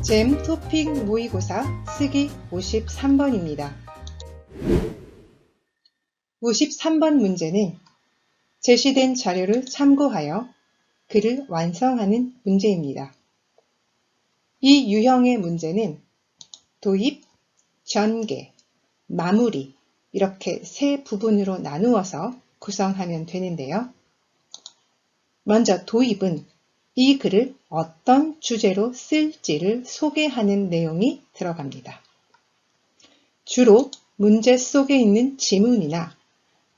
잼 토픽 모의고사 쓰기 53번입니다. 53번 문제는 제시된 자료를 참고하여 글을 완성하는 문제입니다. 이 유형의 문제는 도입, 전개, 마무리 이렇게 세 부분으로 나누어서 구성하면 되는데요. 먼저 도입은 이 글을 어떤 주제로 쓸지를 소개하는 내용이 들어갑니다. 주로 문제 속에 있는 지문이나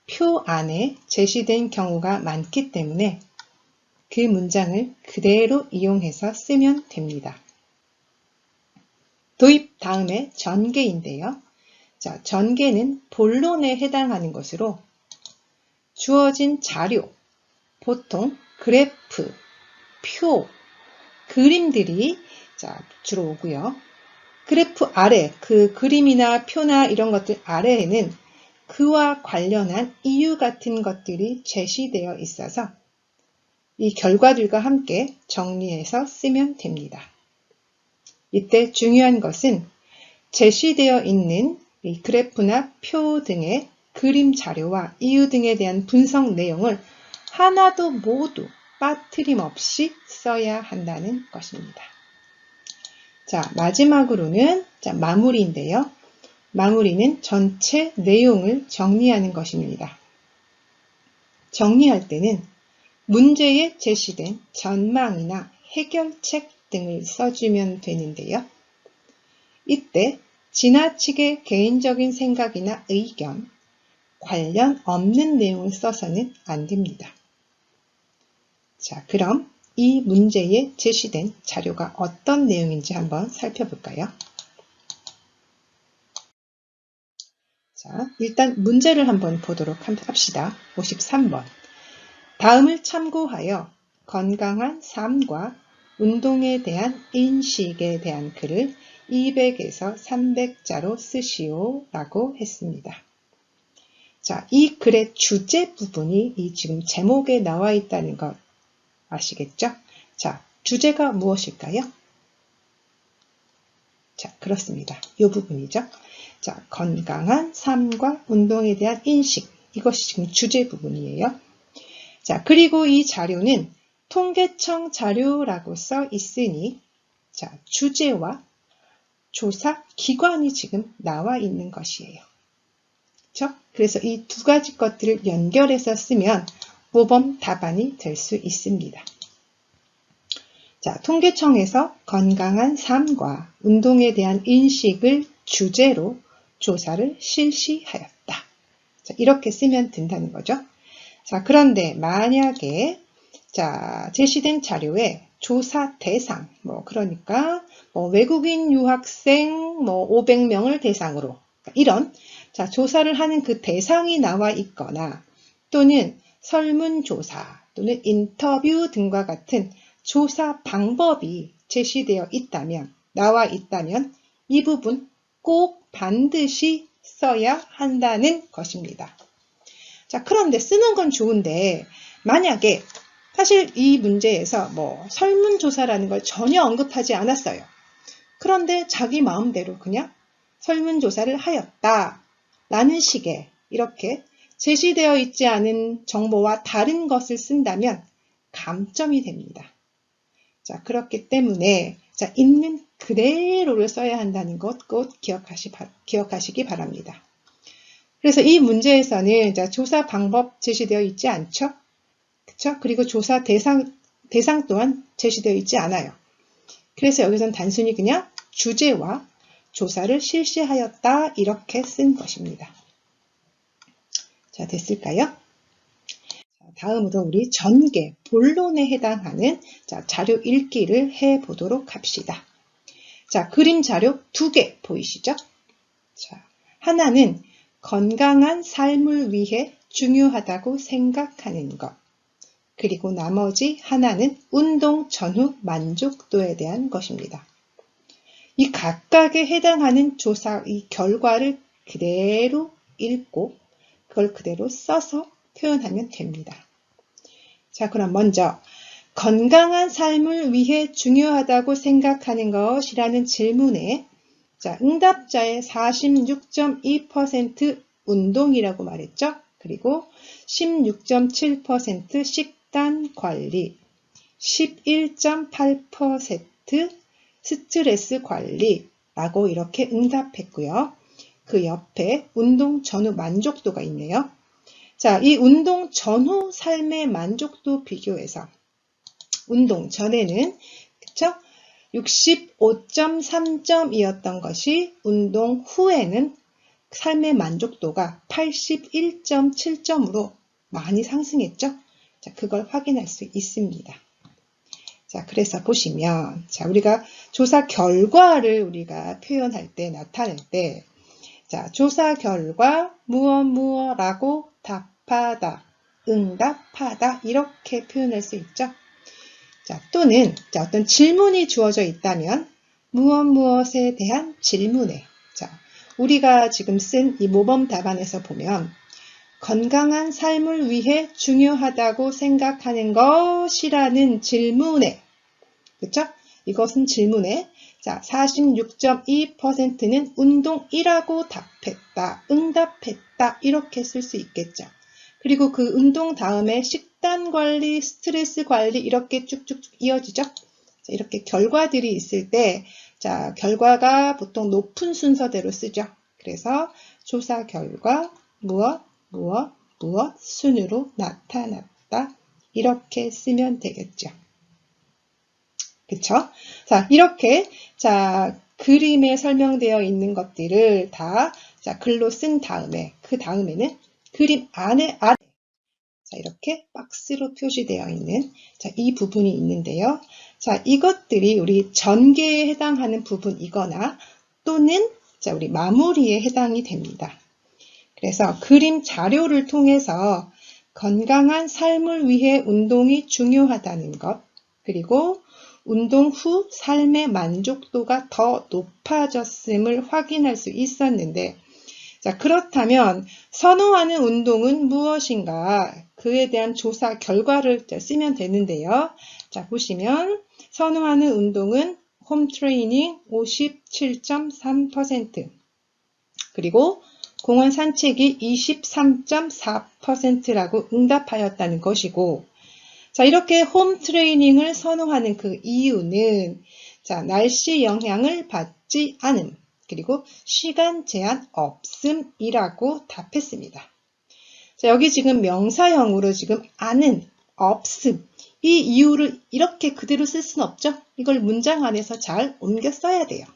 표 안에 제시된 경우가 많기 때문에 그 문장을 그대로 이용해서 쓰면 됩니다. 도입 다음에 전개인데요. 자, 전개는 본론에 해당하는 것으로 주어진 자료, 보통 그래프, 표, 그림들이 주로 오고요. 그래프 아래, 그 그림이나 표나 이런 것들 아래에는 그와 관련한 이유 같은 것들이 제시되어 있어서 이 결과들과 함께 정리해서 쓰면 됩니다. 이때 중요한 것은 제시되어 있는 이 그래프나 표 등의 그림 자료와 이유 등에 대한 분석 내용을 하나도 모두 빠트림없이 써야 한다는 것입니다. 자, 마지막으로는 마무리인데요. 마무리는 전체 내용을 정리하는 것입니다. 정리할 때는 문제에 제시된 전망이나 해결책 등을 써주면 되는데요. 이때 지나치게 개인적인 생각이나 의견, 관련 없는 내용을 써서는 안 됩니다. 자, 그럼 이 문제에 제시된 자료가 어떤 내용인지 한번 살펴볼까요? 자, 일단 문제를 한번 보도록 합시다. 53번. 다음을 참고하여 건강한 삶과 운동에 대한 인식에 대한 글을 200에서 300자로 쓰시오 라고 했습니다. 자, 이 글의 주제 부분이 이 지금 제목에 나와 있다는 것 아시겠죠? 자, 주제가 무엇일까요? 자, 그렇습니다. 이 부분이죠. 자, 건강한 삶과 운동에 대한 인식. 이것이 지금 주제 부분이에요. 자, 그리고 이 자료는 통계청 자료라고 써 있으니, 자, 주제와 조사 기관이 지금 나와 있는 것이에요. 그렇죠? 그래서 이 두 가지 것들을 연결해서 쓰면 모범 답안이 될 수 있습니다. 자, 통계청에서 건강한 삶과 운동에 대한 인식을 주제로 조사를 실시하였다. 자, 이렇게 쓰면 된다는 거죠. 자, 그런데 만약에 제시된 자료에 조사 대상, 그러니까 외국인 유학생 500명을 대상으로 이런 조사를 하는 그 대상이 나와 있거나 또는 설문조사 또는 인터뷰 등과 같은 조사 방법이 제시되어 있다면, 나와 있다면 이 부분 꼭 반드시 써야 한다는 것입니다. 자, 그런데 쓰는 건 좋은데 만약에 사실 이 문제에서 설문조사라는 걸 전혀 언급하지 않았어요. 그런데 자기 마음대로 그냥 설문조사를 하였다 라는 식의 이렇게 제시되어 있지 않은 정보와 다른 것을 쓴다면 감점이 됩니다. 자, 그렇기 때문에 있는 그대로를 써야 한다는 것 꼭 기억하시기 바랍니다. 그래서 이 문제에서는 조사 방법 제시되어 있지 않죠? 그쵸? 그리고 조사 대상 또한 제시되어 있지 않아요. 그래서 여기서는 단순히 그냥 주제와 조사를 실시하였다 이렇게 쓴 것입니다. 자, 됐을까요? 다음으로 우리 전개, 본론에 해당하는 자료 읽기를 해보도록 합시다. 자, 그림 자료 2개 보이시죠? 자, 하나는 건강한 삶을 위해 중요하다고 생각하는 것. 그리고 나머지 하나는 운동 전후 만족도에 대한 것입니다. 이 각각에 해당하는 조사, 이 결과를 그대로 읽고 그걸 그대로 써서 표현하면 됩니다. 자, 그럼 먼저 건강한 삶을 위해 중요하다고 생각하는 것이라는 질문에 자, 응답자의 46.2% 운동이라고 말했죠. 그리고 16.7% 식단 관리, 11.8% 스트레스 관리라고 이렇게 응답했고요. 그 옆에 운동 전후 만족도가 있네요. 자, 이 운동 전후 삶의 만족도 비교해서 운동 전에는 그쵸? 65.3점이었던 것이 운동 후에는 삶의 만족도가 81.7점으로 많이 상승했죠. 자, 그걸 확인할 수 있습니다. 자, 그래서 보시면, 자, 우리가 조사 결과를 우리가 표현할 때, 나타낼 때, 자, 조사 결과, 무엇라고 답하다, 응답하다, 이렇게 표현할 수 있죠. 자, 또는, 자, 어떤 질문이 주어져 있다면, 무엇에 대한 질문에, 자, 우리가 지금 쓴 이 모범 답안에서 보면, 건강한 삶을 위해 중요하다고 생각하는 것이라는 질문에, 그쵸? 이것은 질문에, 자, 46.2%는 운동이라고 답했다, 응답했다, 이렇게 쓸 수 있겠죠. 그리고 그 운동 다음에 식단 관리, 스트레스 관리, 이렇게 쭉쭉쭉 이어지죠. 자, 이렇게 결과들이 있을 때, 자, 결과가 보통 높은 순서대로 쓰죠. 그래서 조사 결과, 무엇 순으로 나타났다. 이렇게 쓰면 되겠죠. 그쵸? 자, 이렇게, 자, 그림에 설명되어 있는 것들을 다, 자, 글로 쓴 다음에, 그 다음에는 그림 아래, 자, 이렇게 박스로 표시되어 있는, 자, 이 부분이 있는데요. 자, 이것들이 우리 전개에 해당하는 부분이거나, 또는, 자, 우리 마무리에 해당이 됩니다. 그래서 그림 자료를 통해서 건강한 삶을 위해 운동이 중요하다는 것, 그리고 운동 후 삶의 만족도가 더 높아졌음을 확인할 수 있었는데, 자, 그렇다면 선호하는 운동은 무엇인가? 그에 대한 조사 결과를 쓰면 되는데요. 자, 보시면 선호하는 운동은 홈트레이닝 57.3%, 그리고 공원 산책이 23.4%라고 응답하였다는 것이고, 자, 이렇게 홈 트레이닝을 선호하는 그 이유는, 자, 날씨 영향을 받지 않음, 그리고 시간 제한 없음이라고 답했습니다. 자, 여기 지금 명사형으로 지금 않은, 없음, 이 이유를 이렇게 그대로 쓸 수는 없죠. 이걸 문장 안에서 잘 옮겨 써야 돼요.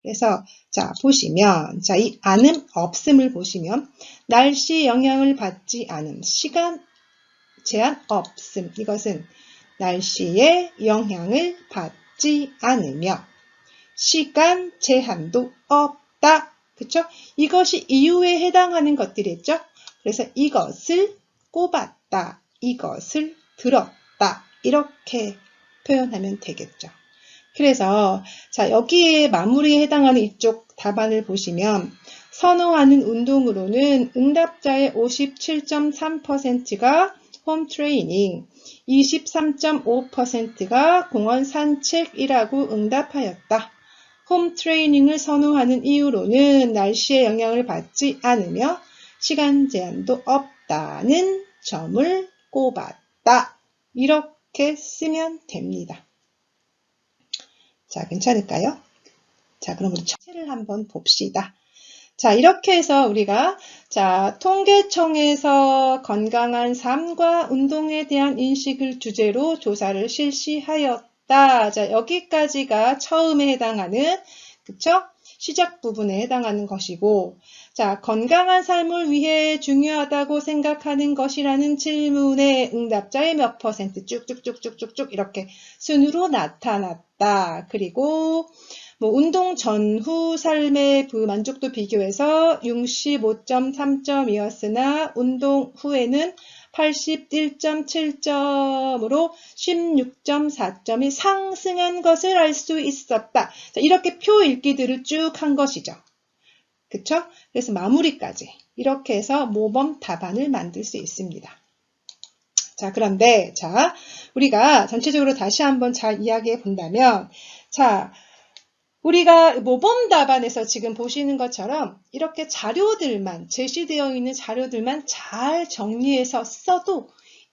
그래서 자, 보시면, 자, 이 않음, 없음을 보시면 날씨 영향을 받지 않음, 시간 제한 없음, 이것은 날씨의 영향을 받지 않으며 시간 제한도 없다. 그쵸? 이것이 이유에 해당하는 것들이었죠. 그래서 이것을 꼽았다, 이것을 들었다, 이렇게 표현하면 되겠죠. 그래서 자, 여기에 마무리에 해당하는 이쪽 답안을 보시면 선호하는 운동으로는 응답자의 57.3%가 홈 트레이닝, 23.5%가 공원 산책이라고 응답하였다. 홈 트레이닝을 선호하는 이유로는 날씨의 영향을 받지 않으며 시간 제한도 없다는 점을 꼽았다. 이렇게 쓰면 됩니다. 자, 괜찮을까요? 자, 그럼 우리 전체를 한번 봅시다. 자, 이렇게 해서 우리가 자, 통계청에서 건강한 삶과 운동에 대한 인식을 주제로 조사를 실시하였다. 자, 여기까지가 처음에 해당하는, 그쵸? 시작 부분에 해당하는 것이고, 자, 건강한 삶을 위해 중요하다고 생각하는 것이라는 질문에 응답자의 몇 퍼센트 쭉쭉쭉쭉쭉 이렇게 순으로 나타났다. 그리고 운동 전후 삶의 만족도 비교해서 65.3점이었으나 운동 후에는 81.7점으로 16.4점이 상승한 것을 알 수 있었다. 자, 이렇게 표 읽기들을 쭉 한 것이죠. 그쵸? 그래서 마무리까지 이렇게 해서 모범 답안을 만들 수 있습니다. 자, 그런데, 자, 우리가 전체적으로 다시 한번 잘 이야기해 본다면, 자, 우리가 모범 답안에서 지금 보시는 것처럼 이렇게 자료들만, 제시되어 있는 자료들만 잘 정리해서 써도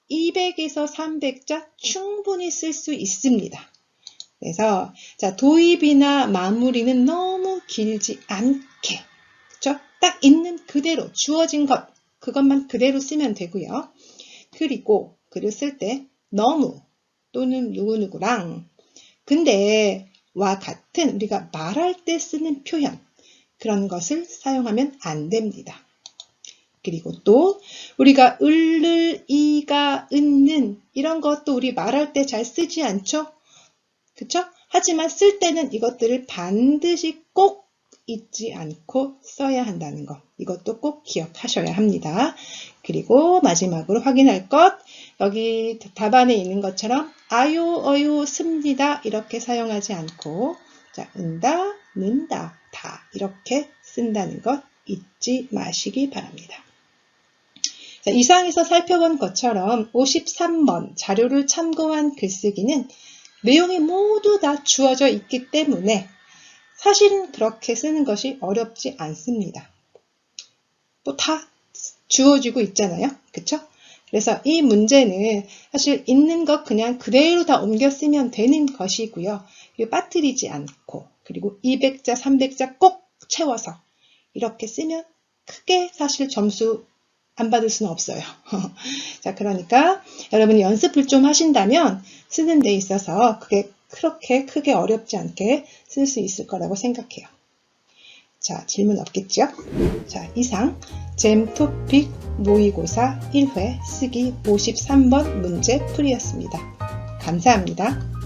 200에서 300자 충분히 쓸 수 있습니다. 그래서, 자, 도입이나 마무리는 너무 길지 않게, 그쵸? 딱 있는 그대로, 주어진 것, 그것만 그대로 쓰면 되고요. 그리고 글을 쓸 때 너무 또는 누구누구랑 근데 와 같은 우리가 말할 때 쓰는 표현 그런 것을 사용하면 안 됩니다. 그리고 또 우리가 을을, 이가, 은는 이런 것도 우리 말할 때 잘 쓰지 않죠? 그쵸? 하지만 쓸 때는 이것들을 반드시 꼭 잊지 않고 써야 한다는 것. 이것도 꼭 기억하셔야 합니다. 그리고 마지막으로 확인할 것. 여기 답안에 있는 것처럼 아요, 어요, 습니다. 이렇게 사용하지 않고 자, 은다, 는다, 다 이렇게 쓴다는 것 잊지 마시기 바랍니다. 자, 이상에서 살펴본 것처럼 53번 자료를 참고한 글쓰기는 내용이 모두 다 주어져 있기 때문에 사실은 그렇게 쓰는 것이 어렵지 않습니다. 또 다 주어지고 있잖아요. 그쵸? 그래서 이 문제는 사실 있는 것 그냥 그대로 다 옮겨 쓰면 되는 것이고요. 그리고 빠뜨리지 않고 그리고 200자, 300자 꼭 채워서 이렇게 쓰면 크게 사실 점수 안 받을 수는 없어요. 자, 그러니까 여러분이 연습을 좀 하신다면 쓰는 데 있어서 그게 그렇게 크게 어렵지 않게 쓸 수 있을 거라고 생각해요. 자, 질문 없겠죠? 자, 이상 잼토픽 모의고사 1회 쓰기 53번 문제 풀이였습니다. 감사합니다.